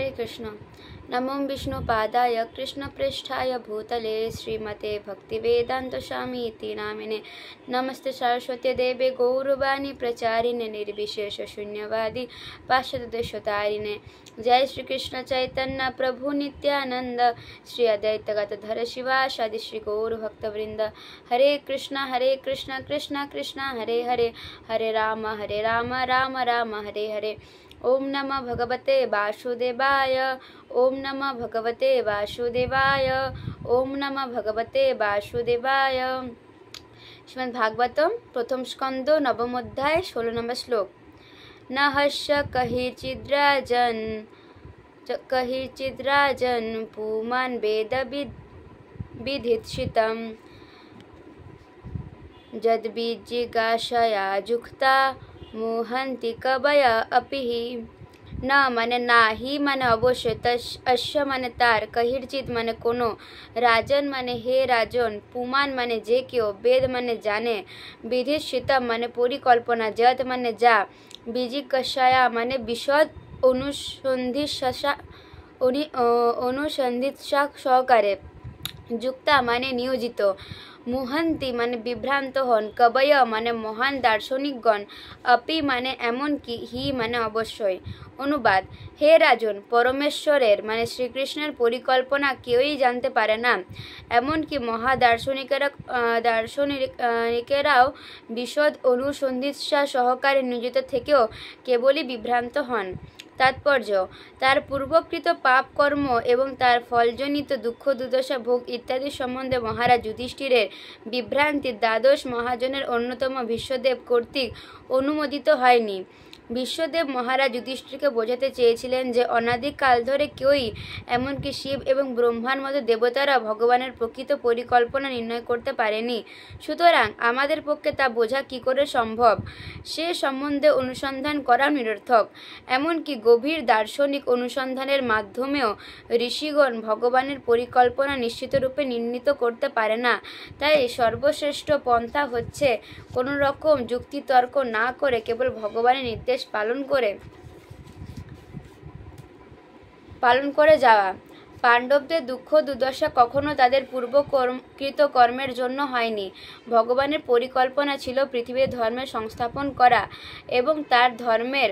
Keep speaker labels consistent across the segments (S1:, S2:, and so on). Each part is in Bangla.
S1: हरे कृष्ण। नमो विष्णुपादाय कृष्णप्रेष्ठाय भूतले श्रीमते भक्तिवेदांतस्वामी इति नामिने नमस्ते सरस्वती देवे गौरवाणी प्रचारिणे निर्विशेष शून्यवादी पाश्चात्यदेशतारिणे। जय श्री कृष्ण चैतन्य प्रभु नित्यानंद श्री अद्वैत गदाधर शिवासादि श्री गौर भक्तवृंद। हरे कृष्ण कृष्ण कृष्ण हरे हरे, हरे राम राम राम हरे हरे। ओम नमः भगवते वासुदेवाय, ओम नमः भगवते वासुदेवाय, ओम नमः भगवते वासुदेवाय। श्रीमद् भागवतम प्रथम स्कंद नवम अध्याय 16 नंबर श्लोक। न हस्य कहिचिद्राजन पुमान वेद विधिक्षितम् जद्विजिज्ञासया जुक्ता मोहन्ति कवय अपिहि। न माने नाही माने अवश्य, अश्य माने तार, कहिर्चित माने कोनो, राजन माने हे राजन, पुमान माने जे केओ, वेद माने जाने, विधिक्षितम माने परिकल्पना, जत माने जा, विजिज्ञासया माने विशद अनुसंधित्सा सहकारे, जुक्ता माने नियोजित, मुहंती माने विभ्रांत हन, कवय माने महान दार्शनिकगण, अपि माने एमन की, हि माने अवश्य। अनुवाद। हे राजन, परमेश्वरेर माने श्रीकृष्णेर परिकल्पना केउई जानते पारे ना, एमनकि दार्शनिकेराও विशद अनुसंधित्सा सहकारे नियोजित থেকেও কেবলই বিভ্রান্ত হন। তাৎপর্য, তার পূর্বকৃত পাপ কর্ম এবং তার ফলজনিত দুঃখ দুর্দশা ভোগ ইত্যাদি সম্বন্ধে মহারাজ যুধিষ্ঠিরের বিভ্রান্তি দ্বাদশ মহাজনের অন্যতম ভীষ্মদেব কর্তৃক অনুমোদিত হয়নি। বিশ্বদেব মহারাজ যুধিষ্ঠিরকে বোঝাতে চেয়েছিলেন যে অনাদিকাল ধরে কেউই, এমনকি শিব এবং ব্রহ্মার মতো দেবতারা ভগবানের প্রকৃত পরিকল্পনা নির্ণয় করতে পারেনি। সুতরাং আমাদের পক্ষে তা বোঝা কী করে সম্ভব, সে সম্বন্ধে অনুসন্ধান করা নিরর্থক। এমনকি গভীর দার্শনিক অনুসন্ধানের মাধ্যমেও ঋষিগণ ভগবানের পরিকল্পনা নিশ্চিতরূপে নির্ণীত করতে পারে না। তাই সর্বশ্রেষ্ঠ পন্থা হচ্ছে কোনো রকম যুক্তিতর্ক না করে কেবল ভগবানের নির্দেশ পালন করে যাওয়া। পাণ্ডবদের দুঃখ দুর্দশা কখনো তাদের পূর্বকৃত কর্মের জন্য হয়নি। ভগবানের পরিকল্পনা ছিল পৃথিবীর ধর্মের সংস্থাপন করা এবং তার ধর্মের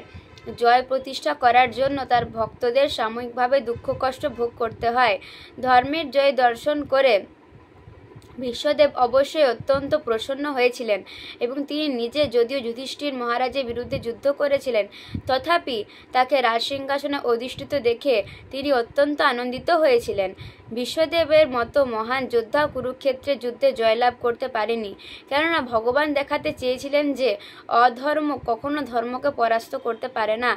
S1: জয় প্রতিষ্ঠা করার জন্য তার ভক্তদের সাময়িকভাবে দুঃখ কষ্ট ভোগ করতে হয়। ধর্মের জয় দর্শন করে ভীষ্মদেব অবশ্যই অত্যন্ত প্রসন্ন হয়েছিলেন এবং তিনি নিজে যদিও যুধিষ্ঠির মহারাজের বিরুদ্ধে যুদ্ধ করেছিলেন, তথাপি তাকে রাজসিংহাসনে অধিষ্ঠিত দেখে তিনি অত্যন্ত আনন্দিত হয়েছিলেন। ভীষ্মদেবের মতো মহান যোদ্ধা কুরুক্ষেত্রের যুদ্ধে জয়লাভ করতে পারেনি, কেননা ভগবান দেখাতে চেয়েছিলেন যে অধর্ম কখনো ধর্মকে পরাস্ত করতে পারে না,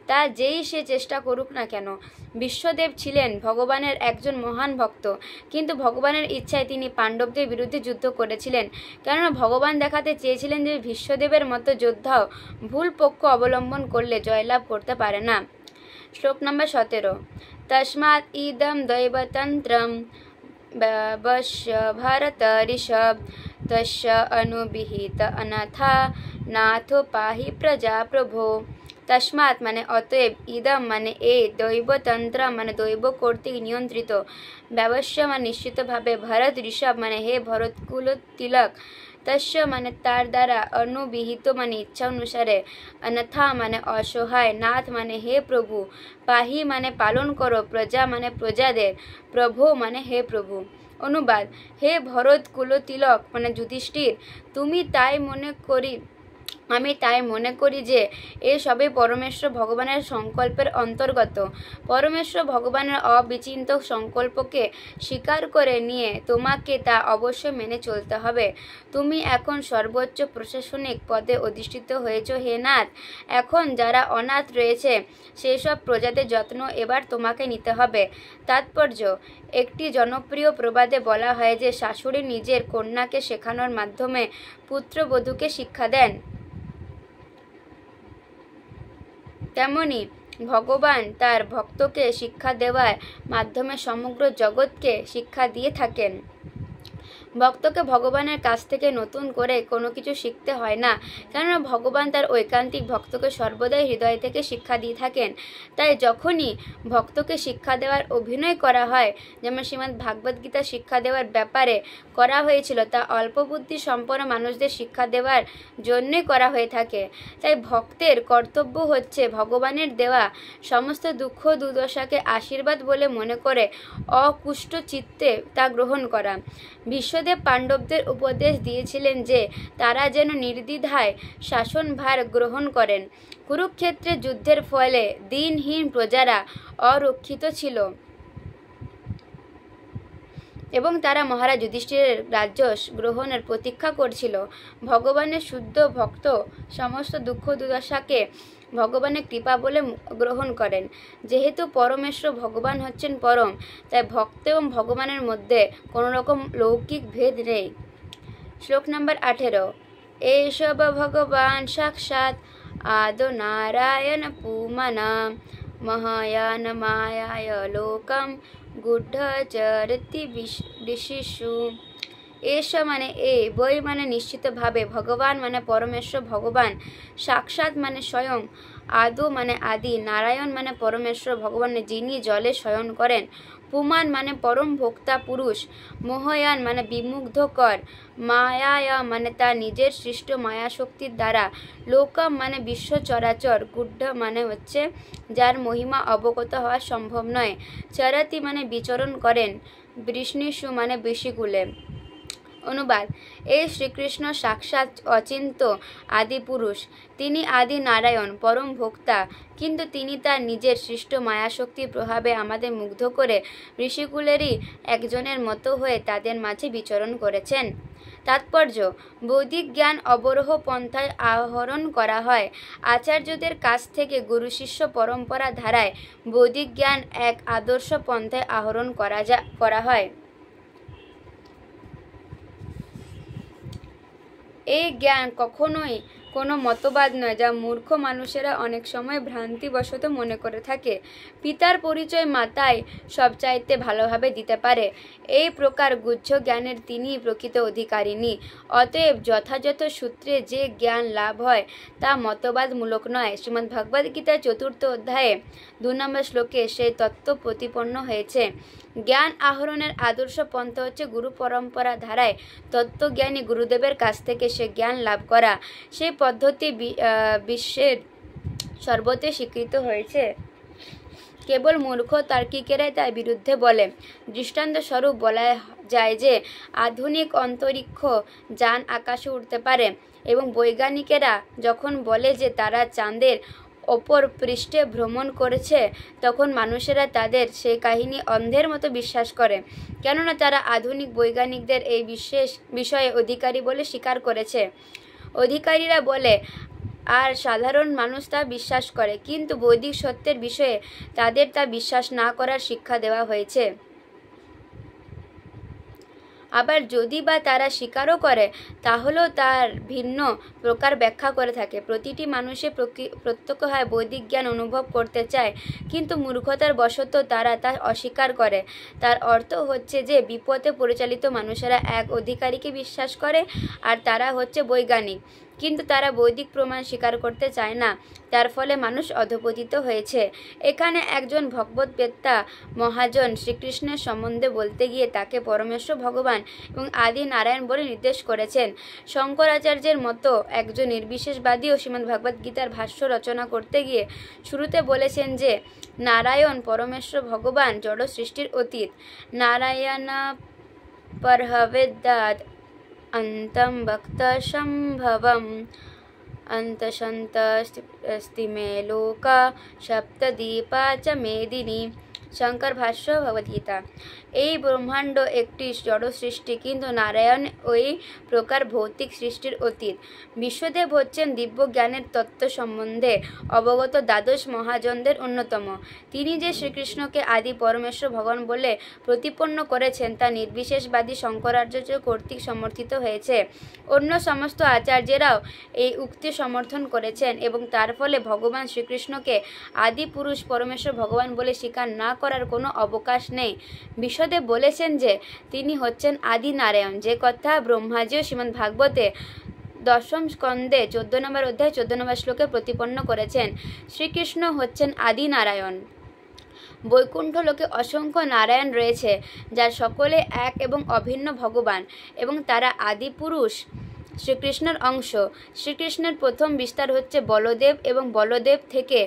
S1: তা যেই সে চেষ্টা করুক না কেন। ভীষ্মদেব ছিলেন ভগবানের একজন মহান ভক্ত, কিন্তু ভগবানের ইচ্ছায় তিনি পাণ্ডবদের বিরুদ্ধে যুদ্ধ করেছিলেন, কেননা ভগবান দেখাতে চেয়েছিলেন যে ভীষ্মদেবের মতো যোদ্ধাও ভুল পক্ষ অবলম্বন করলে জয়লাভ করতে পারে না। শ্লোক নম্বর 17। তস্মাৎ ইদম দৈবতন্ত্রম বশ্য ভারত ঋষভ তস্য অনুবিহিত অনথা নাথো পাহি প্রজা প্রভো। তস্মাৎ মানে অতএব, ইদম মানে এই, দৈবতন্ত্র মানে দৈব কর্তৃক নিয়ন্ত্রিত, ব্যবস্য মানে নিশ্চিতভাবে, ভরত ঋষভ মানে হে ভরতকুল তিলক, তস্য মানে তার দ্বারা, অনুবিহিত মানে ইচ্ছা অনুসারে, অনথা মানে অসহায়, নাথ মানে হে প্রভু, পাহি মানে পালন করো, প্রজা মানে প্রজাদের, প্রভু মানে হে প্রভু। অনুবাদ। হে ভরত কুল তিলক মানে যুধিষ্ঠির, আমি তাই মনে করি যে এ সবে পরমেশ্বর ভগবানের সংকল্পের অন্তর্গত। পরমেশ্বর ভগবানের অবিচিন্ত সংকল্পকে স্বীকার করে নিয়ে তোমাকে তা অবশ্যই মেনে চলতে হবে। তুমি এখন সর্বোচ্চ প্রশাসনিক পদে অধিষ্ঠিত হয়েছ হে নাথ। এখন যারা অনাথ রয়েছে সেই সব প্রজাদের যত্ন এবার তোমাকে নিতে হবে। তাৎপর্য, একটি জনপ্রিয় প্রবাদে বলা হয় যে শাশুড়ি নিজের কন্যাকে শেখানোর মাধ্যমে পুত্রবধূকে শিক্ষা দেন, তেমনি ভগবান তার ভক্তকে শিক্ষা দেওয়ার মাধ্যমে সমগ্র জগৎকে শিক্ষা দিয়ে থাকেন। ভক্তকে ভগবানের কাছ থেকে নতুন করে কোনো কিছু শিখতে হয় না, কেননা ভগবান তার ঐকান্তিক ভক্তকে সর্বদাই হৃদয় থেকে শিক্ষা দিয়ে থাকেন। তাই যখনই ভক্তকে শিক্ষা দেওয়ার অভিনয় করা হয়, যেমন শ্রীমদ্ ভাগবত গীতা শিক্ষা দেওয়ার ব্যাপারে করা হয়েছিল, তা অল্প বুদ্ধি সম্পন্ন মানুষদের শিক্ষা দেওয়ার জন্যই করা হয়ে থাকে। তাই ভক্তের কর্তব্য হচ্ছে ভগবানের দেওয়া সমস্ত দুঃখ দুর্দশাকে আশীর্বাদ বলে মনে করে অকুষ্ট চিত্তে তা গ্রহণ করা। বিশ্বদেব পাণ্ডবদের উপদেশ দিয়েছিলেন যে তারা যেন নির্দ্বিধায় শাসনভার গ্রহণ করেন। কুরুক্ষেত্রে যুদ্ধের ফলে দিনহীন প্রজারা অরক্ষিত ছিল এবং তারা মহারাজ যুধিষ্ঠিরের রাজ্য গ্রহণের প্রতীক্ষা করছিল। ভগবানের শুদ্ধ ভক্ত সমস্ত দুঃখ দুর্দশাকে ভগবানের কৃপা বলে গ্রহণ করেন। যেহেতু পরমেশ্বর ভগবান হচ্ছেন পরম, তাই ভক্ত এবং ভগবানের মধ্যে কোনো রকম লৌকিক ভেদ নেই। শ্লোক নম্বর 18। এষব ভগবান সাক্ষাৎ আদো নারায়ণ পুমানা মহায়ান মায়ায় লোকম গুঢ়চরতি ঋষিষু। এষ মানে বই মানে নিশ্চিতভাবে, ভগবান মানে পরমেশ্বর ভগবান, সাক্ষাৎ মানে স্বয়ং, আদৌ মানে আদি, নারায়ণ মানে পরমেশ্বর ভগবান যিনি জলে শয়ন করেন, পুমান মানে পরম ভোক্তা পুরুষ, মোহয়ান মানে বিমুগ্ধকর, মায়ায়া মানে তার নিজের সৃষ্ট মায়াশক্তির দ্বারা, লোকম মানে বিশ্ব চরাচর, গুঢ় মানে হচ্ছে যার মহিমা অবগত হওয়া সম্ভব নয়, চরতি মানে বিচরণ করেন, বৃষ্ণিষু মানে ঋষিকুলে। অনুবাদ: এই শ্রীকৃষ্ণ সাক্ষাৎ অচিন্ত আদি পুরুষ। তিনি আদি নারায়ণ, পরম ভোক্তা, কিন্তু তিনি তার নিজের সৃষ্ট মায়াশক্তির প্রভাবে আমাদের মুগ্ধ করে ঋষিকুলেরই একজনের মতো হয়ে তাদের মাঝে বিচরণ করেছেন। তাৎপর্য: বৈদিক জ্ঞান অবরোহ পন্থায় আহরণ করা হয়। আচার্যদের কাছ থেকে গুরু শিষ্য পরম্পরা ধারায় বৈদিক জ্ঞান এক আদর্শ পন্থায় আহরণ করা হয়। এই জ্ঞান কখনোই কোনো মতবাদ নয়, যা মূর্খ মানুষেরা অনেক সময় ভ্রান্তিবশত মনে করে থাকে। পিতার পরিচয় মাতাই সবচাইতে ভালোভাবে দিতে পারে। এই প্রকার গুহ্য জ্ঞানের তিনিই প্রকৃত অধিকারিণী। অতএব যথাযথ সূত্রে যে জ্ঞান লাভ হয় তা মতবাদমূলক নয়। শ্রীমদ্ ভগবদ গীতার 4th অধ্যায়ে 2 নম্বর শ্লোকে সেই তত্ত্ব প্রতিপন্ন হয়েছে। জ্ঞান আহরণের আদর্শ পন্থা হচ্ছে গুরু পরম্পরা ধারায় তত্ত্বজ্ঞানী গুরুদেবের কাছ থেকে সে জ্ঞান লাভ করা। সেই পদ্ধতি বিশ্বের সর্বত্র স্বীকৃত হয়েছে। কেবল মূর্খ তার্কিকেরাই তার বিরুদ্ধে বলে। দৃষ্টান্তস্বরূপ বলা যায় যে আধুনিক অন্তরিক্ষ যান আকাশে উঠতে পারে, এবং বৈজ্ঞানিকেরা যখন বলে যে তারা চাঁদের অপর পৃষ্ঠে ভ্রমণ করেছে, তখন মানুষেরা তাদের সেই কাহিনী অন্ধের মতো বিশ্বাস করে, কেননা তারা আধুনিক বৈজ্ঞানিকদের এই বিষয়ে অধিকারী বলে স্বীকার করেছে। অধিকারীরা বলে আর সাধারণ মানুষ তা বিশ্বাস করে, কিন্তু বৈদিক সত্যের বিষয়ে তাদের তা বিশ্বাস না করার শিক্ষা দেওয়া হয়েছে। আবার যদি বা তারা স্বীকারও করে, তাহলেও তার ভিন্ন প্রকার ব্যাখ্যা করে থাকে। প্রতিটি মানুষের প্রত্যক্ষভাবে বৈদিক জ্ঞান অনুভব করতে চায়, কিন্তু মূর্খতার বশত তারা তা অস্বীকার করে। তার অর্থ হচ্ছে যে বিপথে পরিচালিত মানুষেরা এক অধিকারীকে বিশ্বাস করে, আর তারা হচ্ছে বৈজ্ঞানিক, কিন্তু তারা বৈদিক প্রমাণ স্বীকার করতে চায় না। তার ফলে মানুষ অধঃপতিত হয়েছে। এখানে একজন ভগবদ্বেত্তা মহাজন শ্রীকৃষ্ণের সম্বন্ধে বলতে গিয়ে তাকে পরমেশ্বর ভগবান এবং আদি নারায়ণ বলে নির্দেশ করেছেন। শঙ্করাচার্যের মতো একজন নির্বিশেষবাদীও শ্রীমদ্ ভগবদ গীতার ভাষ্য রচনা করতে গিয়ে শুরুতে বলেছেন যে নারায়ণ পরমেশ্বর ভগবান জড় সৃষ্টির অতীত। নারায়ণ পরহবেদাদ अंतं भक्त संभवम् अंतशन्तस्तिमे लोका सप्तदीपा च मेदिनी। শঙ্কর ভাষ্য ভগবদ্গীতা। এই ব্রহ্মাণ্ড একটি জড় সৃষ্টি, কিন্তু নারায়ণ ওই প্রকার ভৌতিক সৃষ্টির অতীত। বিশ্বদেব হচ্ছেন দিব্য জ্ঞানের তত্ত্ব সম্বন্ধে অবগত দ্বাদশ মহাজনদের অন্যতম। তিনি যে শ্রীকৃষ্ণকে আদি পরমেশ্বর ভগবান বলে প্রতিপন্ন করেছেন তা নির্বিশেষবাদী শঙ্করাচার্য কর্তৃক সমর্থিত হয়েছে। অন্য সমস্ত আচার্যেরাও এই উক্তি সমর্থন করেছেন, এবং তার ফলে ভগবান শ্রীকৃষ্ণকে আদি পুরুষ পরমেশ্বর ভগবান বলে স্বীকার না করার কোনো অবকাশ নেই। বিশ্বদেব বলেছেন যে তিনি হচ্ছেন আদি নারায়ণ, যে কথা ব্রহ্মাজিও শ্রীমদ্ ভাগবতে 10ম স্কন্ধে 14 নম্বর অধ্যায় 14 নম্বর শ্লোকে প্রতিপন্ন করেছেন। শ্রীকৃষ্ণ হচ্ছেন আদি নারায়ণ। বৈকুণ্ঠ লোকে অসংখ্য নারায়ণ রয়েছে, যার সকলে এক এবং অভিন্ন ভগবান, এবং তারা আদি পুরুষ শ্রীকৃষ্ণের অংশ। শ্রীকৃষ্ণের প্রথম বিস্তার হচ্ছে বলদেব, এবং বলদেব থেকে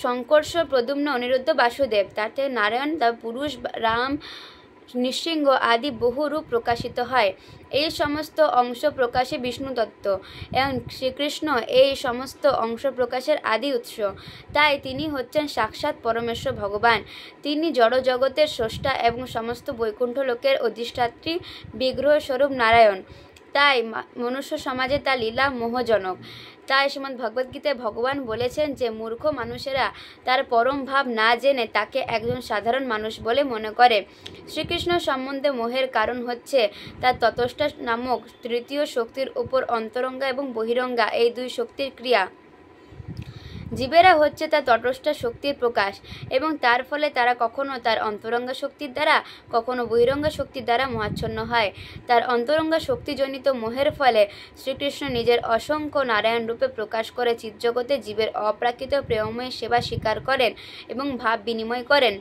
S1: শঙ্কর্ষ, প্রদ্যুম্ন, অনিরুদ্ধ, বাসুদেব, তার থেকে নারায়ণ, তার পুরুষ, রাম, নৃসিংহ আদি বহু রূপ প্রকাশিত হয়। এই সমস্ত অংশ প্রকাশে বিষ্ণু তত্ত্ব, এবং শ্রীকৃষ্ণ এই সমস্ত অংশ প্রকাশের আদি উৎস। তাই তিনি হচ্ছেন সাক্ষাৎ পরমেশ্বর ভগবান। তিনি জড় জগতের স্রষ্টা এবং সমস্ত বৈকুণ্ঠ লোকের অধিষ্ঠাত্রী বিগ্রহ স্বরূপ নারায়ণ। তাই মনুষ্য সমাজে তার লীলা মোহজনক। তাই শ্রীমদ্ ভগবদ্গীতায় ভগবান বলেছেন যে মূর্খ মানুষেরা তার পরম ভাব না জেনে তাকে একজন সাধারণ মানুষ বলে মনে করে। শ্রীকৃষ্ণ সম্বন্ধে মোহের কারণ হচ্ছে তার ততষ্ঠা নামক তৃতীয় শক্তির উপর অন্তরঙ্গা এবং বহিরঙ্গা এই দুই শক্তির ক্রিয়া। জীবেরা হচ্ছে তার তটস্থ শক্তির প্রকাশ, এবং তার ফলে তারা কখনো তার অন্তরঙ্গা শক্তির দ্বারা, কখনো বহিরঙ্গা শক্তির দ্বারা মোহাচ্ছন্ন হয়। তার অন্তরঙ্গা শক্তিজনিত মোহের ফলে শ্রীকৃষ্ণ নিজের অসংখ্য নারায়ণ রূপে প্রকাশ করে চিৎজগতে জীবের অপ্রাকৃত প্রেমময় সেবা স্বীকার করেন এবং ভাব বিনিময় করেন।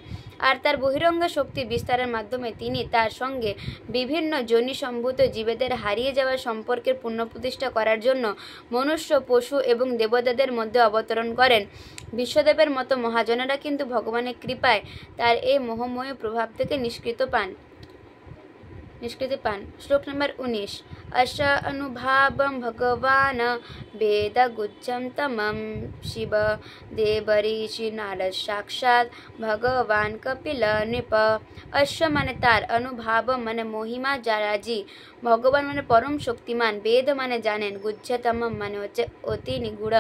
S1: আর তার বহিরঙ্গা শক্তি বিস্তারের মাধ্যমে তিনি তার সঙ্গে বিভিন্ন যোনি সম্ভূত জীবেদের হারিয়ে যাওয়া সম্পর্কের পুনঃপ্রতিষ্ঠা করার জন্য মনুষ্য, পশু এবং দেবতাদের মধ্যে অবতরণ করেন। বিশ্বদেবের মতো মহাজনেরা কিন্তু ভগবানের কৃপায় তার এই মোহময় প্রভাব থেকে নিষ্কৃতি পান। শ্লোক নম্বর 19। अश अनुभावं भगवान वेद गुज्जं तमं शिव देवऋषि नारद साक्षात भगवान कपिल नृप। अश्व माने तार, अनुभाव माने महिमा जाराजी, भगवान माने परम शक्तिमान, वेद माने जानेन, गुज्जतम माने होच्छे अति निगूढ़,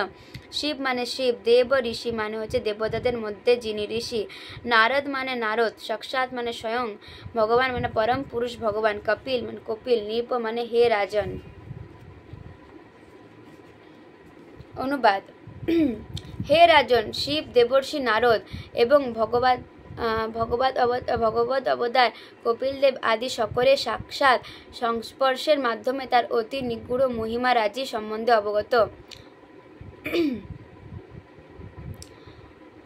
S1: शिव माने शिव, देव ऋषि माने होच्छे देवतादेर मध्य जिनि ऋषि, नारद माने नारद, साक्षात माने स्वयं भगवान माने परम पुरुष भगवान, कपिल माने कपिल, नृप माने हे राजन। अनुवाद। हे राजन, शिव, देवर्षि नारद एवं भगवत अवतार कपिलदेव आदि सकले साक्षात संस्पर्शेर माध्यमे तार अति निगूढ़ महिमा राजी सम्बन्धे अवगत।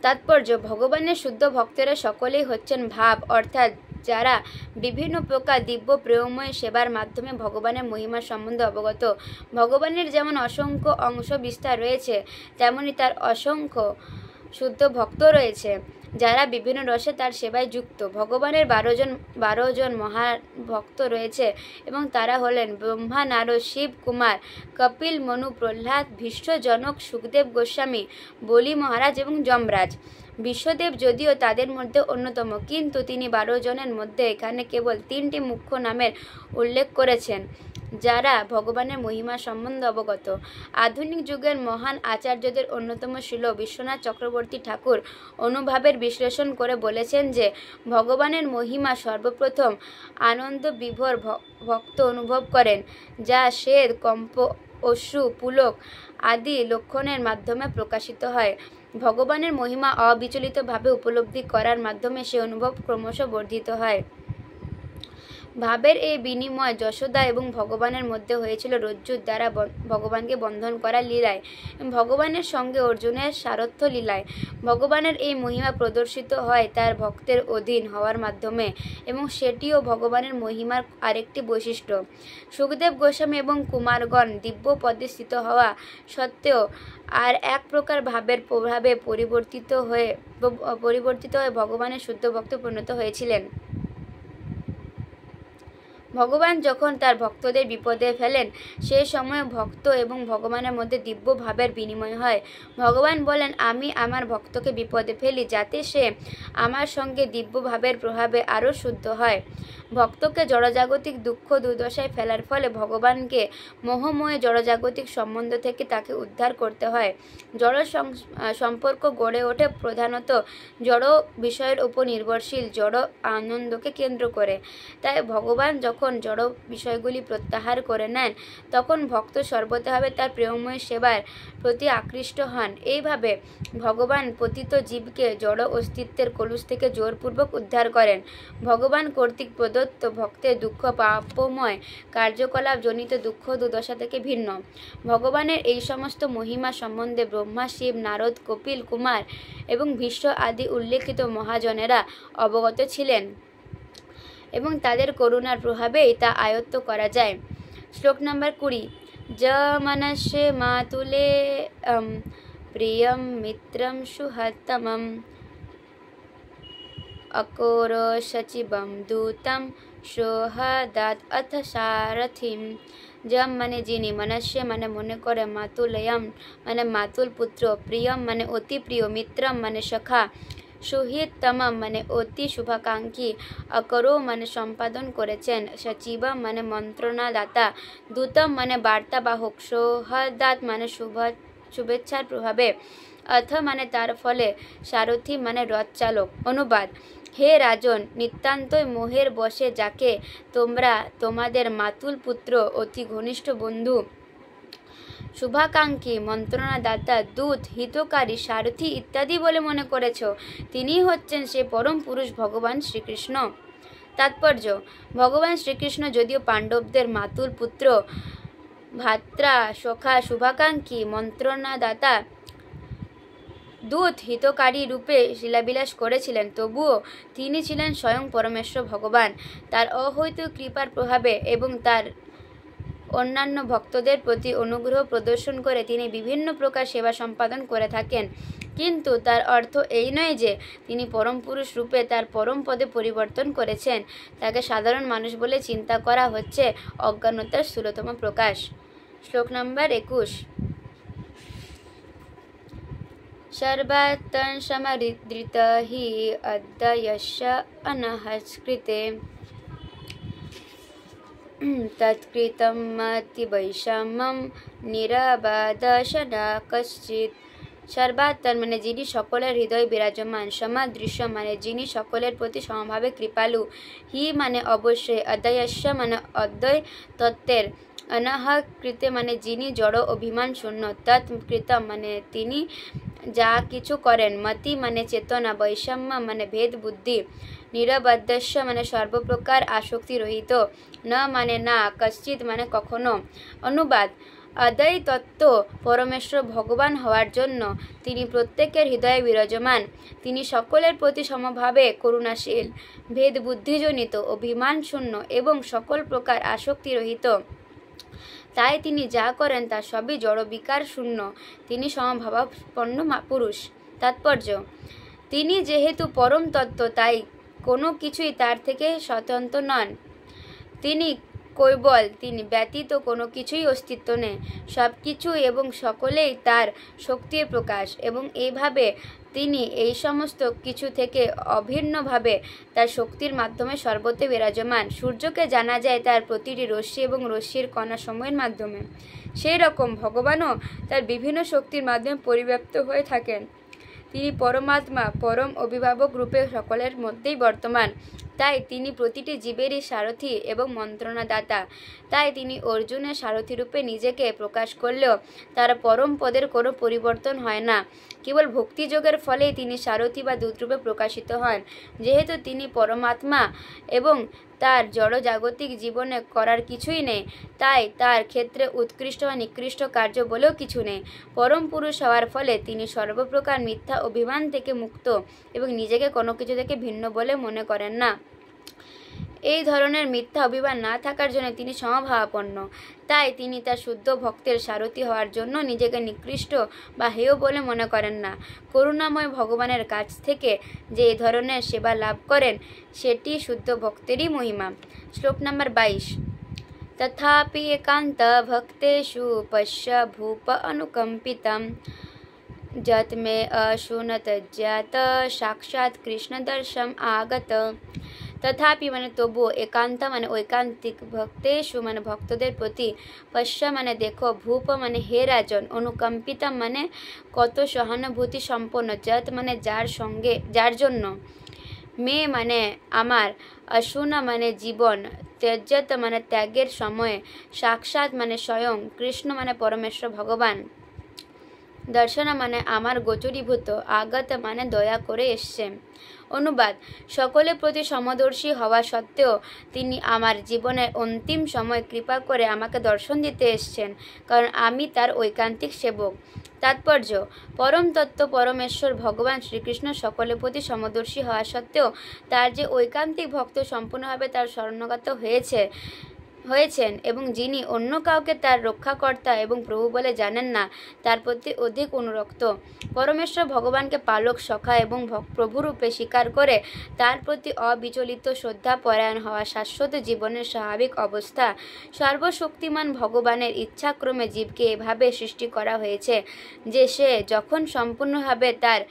S1: तात्पर्य, भगवानेर शुद्ध भक्तरा सकलेई हच्छेन भाव, अर्थात যারা বিভিন্ন প্রকার দিব্য প্রেমময় সেবার মাধ্যমে ভগবানের মহিমা সম্বন্ধে অবগত। ভগবানের যেমন অসংখ্য অংশ বিস্তার রয়েছে, তেমনি তার অসংখ্য শুদ্ধ ভক্ত রয়েছে যারা বিভিন্ন রসে তার সেবায় যুক্ত। ভগবানের 12 জন মহাভক্ত রয়েছে, এবং তারা হলেন ব্রহ্মা, নারদ, শিব, কুমার, কপিল, মনু, প্রহ্লাদ, ভীষ্ম, জনক, সুখদেব গোস্বামী, বলি মহারাজ এবং যমরাজ। বিশ্বদেব যদিও তাদের মধ্যে অন্যতম, কিন্তু তিনি 12 জনের মধ্যে এখানে কেবল 3টি মুখ্য নামের উল্লেখ করেছেন যারা ভগবানের মহিমা সম্বন্ধে অবগত। আধুনিক যুগের মহান আচার্যদের অন্যতম ছিল বিশ্বনাথ চক্রবর্তী ঠাকুর অনুভাবের বিশ্লেষণ করে বলেছেন যে ভগবানের মহিমা সর্বপ্রথম আনন্দ বিভোর ভক্ত অনুভব করেন, যা শ্বেত, কম্প, অশ্রু, পুলক আদি লক্ষণের মাধ্যমে প্রকাশিত হয়। ভগবানের মহিমা অবিচলিতভাবে উপলব্ধি করার মাধ্যমে সে অনুভব ক্রমশ বর্ধিত হয়। ভাবের এই বিনিময় যশোদা এবং ভগবানের মধ্যে হয়েছিল রজ্জুর দ্বারা ভগবানকে বন্ধন করা লীলায়, ভগবানের সঙ্গে অর্জুনের সারথ্য লীলায়। ভগবানের এই মহিমা প্রদর্শিত হয় তার ভক্তের অধীন হওয়ার মাধ্যমে, এবং সেটিও ভগবানের মহিমার আরেকটি বৈশিষ্ট্য। সুখদেব গোস্বামী এবং কুমারগণ দিব্য পদে স্থিত হওয়া সত্ত্বেও আর এক প্রকার ভাবের প্রভাবে পরিবর্তিত হয়ে ভগবানের শুদ্ধ ভক্ত পরিণত হয়েছিলেন। ভগবান যখন তার ভক্তদের বিপদে ফেলেন, সেই সময় ভক্ত এবং ভগবানের মধ্যে দিব্য ভাবের বিনিময় হয়। ভগবান বলেন, আমি আমার ভক্তকে বিপদে ফেলি যাতে সে আমার সঙ্গে দিব্য ভাবের প্রভাবে আরও শুদ্ধ হয়। ভক্তকে জড়জাগতিক দুঃখ দুর্দশায় ফেলার ফলে ভগবানকে মোহময় জড়জাগতিক সম্বন্ধ থেকে তাকে উদ্ধার করতে হয়। জড় সম্পর্ক গড়ে ওঠে প্রধানত জড় বিষয়ের উপর নির্ভরশীল জড় আনন্দকে কেন্দ্র করে। তাই ভগবান যখন যখন জড় বিষয়গুলি প্রত্যাহার করে নেন তখন ভক্ত সর্বতভাবে তার প্রেমময় সেবার প্রতি আকৃষ্ট হন। এইভাবে ভগবান পতিত জীবকে জড় অস্তিত্বের কলুষ থেকে জোরপূর্বক উদ্ধার করেন। ভগবান কর্তৃক প্রদত্ত ভক্তের দুঃখ পাপময় কার্যকলাপ জনিত দুঃখ দুর্দশা থেকে ভিন্ন। ভগবানের এই সমস্ত মহিমা সম্বন্ধে ব্রহ্মা, শিব, নারদ, কপিল, কুমার এবং ভীষ্ম আদি উল্লেখিত মহাজনেরা অবগত ছিলেন এবং তাদের করুণার প্রভাবেই তা আয়ত্ত করা যায়। শ্লোক নম্বর 20। য মনস্যে মাতুলে প্রিয়ম মিত্রম সুহৃত্তমম অকোর সচিবম দূতম সোহদাত অথ সারথিম। যম মানে যিনি, মনস্যে মানে মনে করে, মাতুলয়ম মানে মাতুল পুত্র, প্রিয়ম মানে অতি প্রিয়, মিত্রম মানে সখা, সুহিততমম মানে অতি শুভাকাঙ্ক্ষী, অকরো মানে সম্পাদন করেছেন, সচিবম মানে মন্ত্রণাদাতা, দূতম মানে বার্তাবাহক, সোহদাত মানে শুভেচ্ছার প্রভাবে, অথ মানে তার ফলে, সারথি মানে রথ চালক। অনুবাদ: হে রাজন, নিতান্তই মোহের বশে যাকে তোমরা তোমাদের মাতুল পুত্র, অতি ঘনিষ্ঠ বন্ধু, শুভাকাঙ্ক্ষী, মন্ত্রণাদাতা, দূত, হিতকারী, সারথি ইত্যাদি বলে মনে করেছ, তিনিই হচ্ছেন সে পরম পুরুষ ভগবান শ্রীকৃষ্ণ। তাৎপর্য: ভগবান শ্রীকৃষ্ণ যদিও পাণ্ডবদের মাতুল পুত্র, ভ্রাতা, সখা, শুভাকাঙ্ক্ষী, মন্ত্রণাদাতা, দূত, হিতকারী রূপে লীলাবিলাস করেছিলেন, তবুও তিনি ছিলেন স্বয়ং পরমেশ্বর ভগবান। তার অহৈতুক কৃপার প্রভাবে এবং তার অন্যান্য ভক্তদের প্রতি অনুগ্রহ প্রদর্শন করে তিনি বিভিন্ন প্রকার সেবা সম্পাদন করে থাকেন, কিন্তু তার অর্থ এই নয় যে তিনি পরম পুরুষ রূপে তার পরম পদে পরিবর্তন করেছেন। তাকে সাধারণ মানুষ বলে চিন্তা করা হচ্ছে অজ্ঞানতার স্থূলতম প্রকাশ। শ্লোক নম্বর 21। সর্বাত্মন সমরিদ্রিত হি অদ্বয়স্য অনহস্কৃতে তৎকৃতম মতি বৈষম্যম নিরবাদশনা কশ্চিৎ। সর্বাত্মন মানে যিনি সকলের হৃদয় বিরাজমান, সমাদৃশ্য মানে যিনি সকলের প্রতি সমভাবে কৃপালু, হি মানে অবশ্যই, অদ্বয়স্য মানে অদ্বয় তত্ত্বের, অনহকৃতে মানে যিনি জড় অভিমান শূন্য, তৎকৃতম মানে তিনি যা কিছু করেন, মতি মানে চেতনা, বৈষম্য মানে ভেদ বুদ্ধি, নিরবদ্ধস্য মানে সর্বপ্রকার আসক্তি রহিত, ন মানে না, কশ্চিৎ মানে কখনো। অনুবাদ: অদ্বৈ তত্ত্ব পরমেশ্বর ভগবান হওয়ার জন্য তিনি প্রত্যেকের হৃদয়ে বিরাজমান। তিনি সকলের প্রতি সমভাবে করুণাশীল, ভেদ বুদ্ধিজনিত, অভিমান শূন্য এবং সকল প্রকার আসক্তি রহিত। তাই তিনি যা করেন তা সবই জড় বিকার শূন্য। তিনি সমভাবাপন্ন পুরুষ। তাৎপর্য: তিনি যেহেতু পরম তত্ত্ব, তাই কোনো কিছুই তার থেকে স্বতন্ত্র নন। তিনি কৈবল, তিনি ব্যতীত কোনো কিছুই অস্তিত্ব নেই। সব কিছু এবং সকলেই তার শক্তির প্রকাশ এবং এইভাবে তিনি এই সমস্ত কিছু থেকে অভিন্নভাবে তার শক্তির মাধ্যমে সর্বত্র বিরাজমান। সূর্যকে জানা যায় তার প্রতিটি রশ্মি এবং রশ্মির কণাসমূহের মাধ্যমে, সেই রকম ভগবানও তার বিভিন্ন শক্তির মাধ্যমে পরিব্যাপ্ত হয়ে থাকেন। তিনি পরমাত্মা, পরম অভিভাবক রূপে সকলের মধ্যেই বর্তমান। তাই তিনি প্রতিটি জীবেরই সারথি এবং মন্ত্রণাদাতা। তাই তিনি অর্জুনের সারথি রূপে নিজেকে প্রকাশ করলেও তার পরম পদের কোনো পরিবর্তন হয় না। কেবল ভক্তিযোগের ফলেই তিনি সারথি বা দূতরূপে প্রকাশিত হন। যেহেতু তিনি পরমাত্মা এবং তার জড়জাগতিক জীবনে করার কিছুই নেই, তাই তার ক্ষেত্রে উৎকৃষ্ট বা নিকৃষ্ট কার্য বলেও কিছু নেই। পরম পুরুষ হওয়ার ফলে তিনি সর্বপ্রকার মিথ্যা অভিমান থেকে মুক্ত এবং নিজেকে কোনো কিছু থেকে ভিন্ন বলে মনে করেন না। এই ধরনের মিথ্যা অভিমান না থাকার জন্য তিনি সমভাবাপন্ন। তাই তিনি তার শুদ্ধ ভক্তের সারথি হওয়ার জন্য নিজেকে নিকৃষ্ট বা হেয় বলে মনে করেন না। করুণাময় ভগবানের কাছ থেকে যে এই ধরনের সেবা লাভ করেন সেটি শুদ্ধ ভক্তেরই মহিমা। শ্লোক নম্বর 22। তথাপি একান্ত ভক্তেষু পশ্য ভূপ অনুকম্পিতম যত মে অশুনত জ্ঞাত সাক্ষাৎ কৃষ্ণ দর্শন আগত। তথাপি মানে তবুও, একান্ত মানে ঐকান্তিক, ভক্তেষু মানে ভক্তদের প্রতি, পশ্য মানে দেখো, ভূপ মানে হে রাজন, অনুকম্পিতম মানে কত সহানুভূতি সম্পন্ন, যত মানে যার জন্য, মে মানে আমার, অশুন মানে জীবন, ত্যজ্যত মানে ত্যাগের সময়ে, সাক্ষাৎ মানে স্বয়ং, কৃষ্ণ মানে পরমেশ্বর ভগবান, দর্শনা মানে আমার গোচরীভূত, আগত মানে দয়া করে এসছে। অনুবাদ: সকলের প্রতি সমদর্শী হওয়া সত্ত্বেও তিনি আমার জীবনের অন্তিম সময় কৃপা করে আমাকে দর্শন দিতে এসছেন, কারণ আমি তার ঐকান্তিক সেবক। তাৎপর্য: পরম তত্ত্ব পরমেশ্বর ভগবান শ্রীকৃষ্ণ সকলের প্রতি সমদর্শী হওয়া সত্ত্বেও তার যে ঐকান্তিক ভক্ত সম্পূর্ণভাবে তার শরণাগত হয়েছেন এবং যিনি অন্য কাউকে তার রক্ষাকর্তা এবং প্রভু বলে জানেন না, তার প্রতি অধিক অনুরক্ত। পরমেশ্বর ভগবানকে পালক, সখা এবং প্রভুরূপে স্বীকার করে তার প্রতি অবিচলিত শ্রদ্ধাপরায়ণ হওয়া শাশ্বত জীবনের স্বাভাবিক অবস্থা। সর্বশক্তিমান ভগবানের ইচ্ছাক্রমে জীবকে এভাবে সৃষ্টি করা হয়েছে যে সে যখন সম্পূর্ণভাবে তার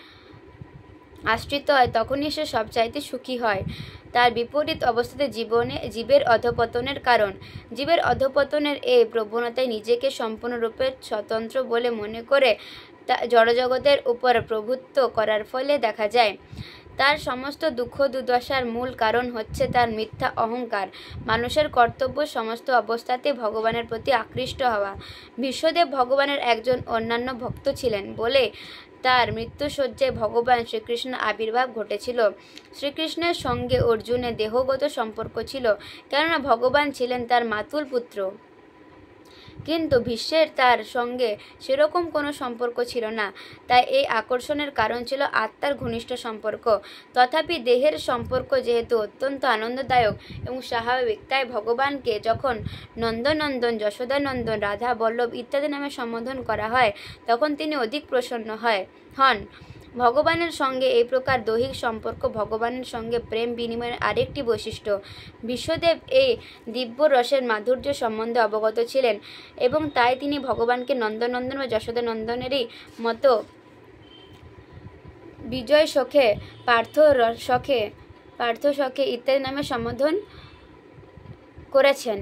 S1: আশ্রিত হয় তখনই সে সবচাইতে সুখী হয়। তার বিপরীত অবস্থাতে জীবের অধঃপতনের কারণ। জীবের অধঃপতনের এই প্রবণতায় নিজেকে সম্পূর্ণরূপে স্বতন্ত্র বলে মনে করে জড়জগতের উপর প্রভুত্ব করার ফলে দেখা যায়। তার সমস্ত দুঃখ দুর্দশার মূল কারণ হচ্ছে তার মিথ্যা অহংকার। মানুষের কর্তব্য সমস্ত অবস্থাতে ভগবানের প্রতি আকৃষ্ট হওয়া। বিশ্বদেব ভগবানের একজন অন্যান্য ভক্ত ছিলেন বলে তার মৃত্যুশয্যায় ভগবান শ্রীকৃষ্ণ আবির্ভাব ঘটেছিল। শ্রীকৃষ্ণের সঙ্গে অর্জুনের দেহগত সম্পর্ক ছিল, কেননা ভগবান ছিলেন তার মাতুল পুত্র, কিন্তু ভীষ্মের তার সঙ্গে সেরকম কোনো সম্পর্ক ছিল না। তাই এই আকর্ষণের কারণ ছিল আত্মার ঘনিষ্ঠ সম্পর্ক। তথাপি দেহের সম্পর্ক যেহেতু অত্যন্ত আনন্দদায়ক এবং স্বাভাবিক, তাই ভগবানকে যখন নন্দনন্দন, যশোদানন্দন, রাধা বল্লভ ইত্যাদি নামে সম্বোধন করা হয় তখন তিনি অধিক প্রসন্ন হন। ভগবানের সঙ্গে এই প্রকার দৈহিক সম্পর্ক ভগবানের সঙ্গে প্রেম বিনিময়ের আরেকটি বৈশিষ্ট্য। বিশ্বদেব এই দিব্য রসের মাধুর্য সম্বন্ধে অবগত ছিলেন এবং তাই তিনি ভগবানকে নন্দনন্দন বা যশোদানন্দনেরই মতো বিজয় সখে, পার্থ সখে ইত্যাদি নামে সম্বোধন করেছেন।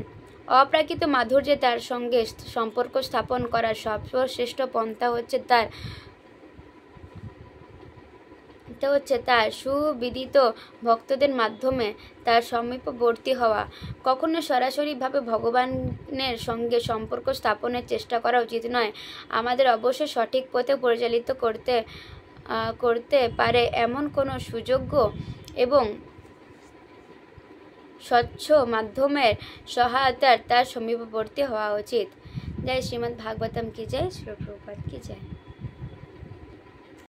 S1: অপ্রাকৃত মাধুর্যে তার সঙ্গে সম্পর্ক স্থাপন করার সর্বশ্রেষ্ঠ পন্থা হচ্ছে তার সুবিদিত ভক্তদের মাধ্যমে তার সমীপবর্তী হওয়া। কখনো সরাসরিভাবে ভগবানের সঙ্গে সম্পর্ক স্থাপনের চেষ্টা করা উচিত নয়। আমাদের অবশ্যই সঠিক পথে পরিচালিত করতে পারে এমন কোনো সুযোগ্য এবং স্বচ্ছ মাধ্যমের সহায়তার তার সমীপবর্তী হওয়া উচিত। জয় শ্রীমদ্ ভাগবতম কি জয়, শ্রীল প্রভুপাদ কি জয়।